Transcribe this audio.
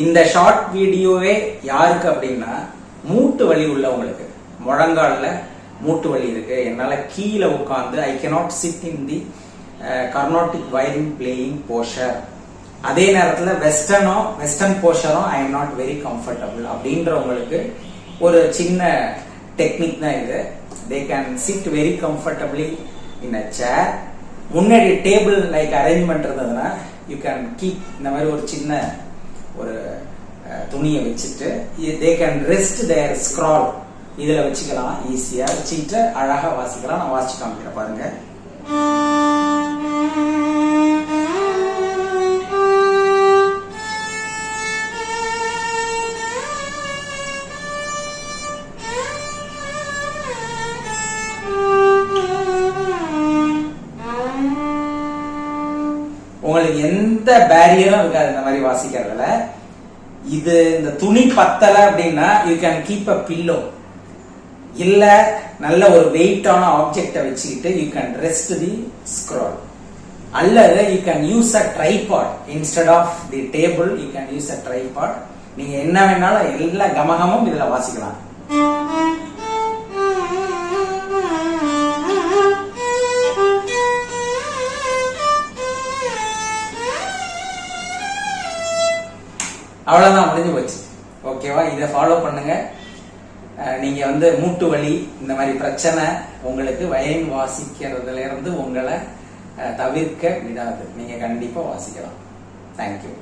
இந்த ஷார்ட் வீடியோவே யாருக்கு அப்படின்னா மூட்டு வலி உள்ளவங்களுக்கு. முழங்கால்ல மூட்டு வலி இருக்கு, என்னால கீழே உட்கார்ந்து I cannot sit in the Carnatic violin playing posture, அதே நேரத்தில் வெஸ்டர்ன் போஸ்டரும் I am not very comfortable அப்படின்றவங்களுக்கு ஒரு சின்ன டெக்னிக் தான் இது. They can sit very comfortably in a chair. முன்னாடி டேபிள் லைக் அரேஞ்ச்மெண்ட் இருந்ததுன்னா யூ கேன் கீப் இந்த மாதிரி ஒரு சின்ன ஒரு துணியை வச்சுட்டு they can rest their scroll இதுல வச்சுக்கலாம். ஈஸியா வச்சுட்டு அழகா வாசிக்கலாம். நான் வாசிச்சு காமிக்கிறேன் பாருங்க. உங்களுக்கு எந்த பேரியரும் இருக்காது இந்த மாதிரி வாசிக்கிறதுல. இது இந்த துணி பத்தல அப்படின்னா you can keep a pillow, இல்ல நல்ல ஒரு வெயிட்டான ஆப்ஜெக்ட வச்சுக்கிட்டு you can rest the scroll, அல்லது you can use a tripod instead of the table. You can use a tripod. நீங்க என்ன வேணாலும் எல்லா கமகமும் இதுல வாசிக்கலாம். அவ்வளவுதான், முடிஞ்சு போச்சு. ஓகேவா? இதை ஃபாலோ பண்ணுங்க. நீங்க மூட்டு வலி இந்த மாதிரி பிரச்சனை உங்களுக்கு வயலின் வாசிக்கிறதுல இருந்து உங்களை தவிர்க்க விடாது. நீங்க கண்டிப்பா வாசிக்கலாம். தேங்க்யூ.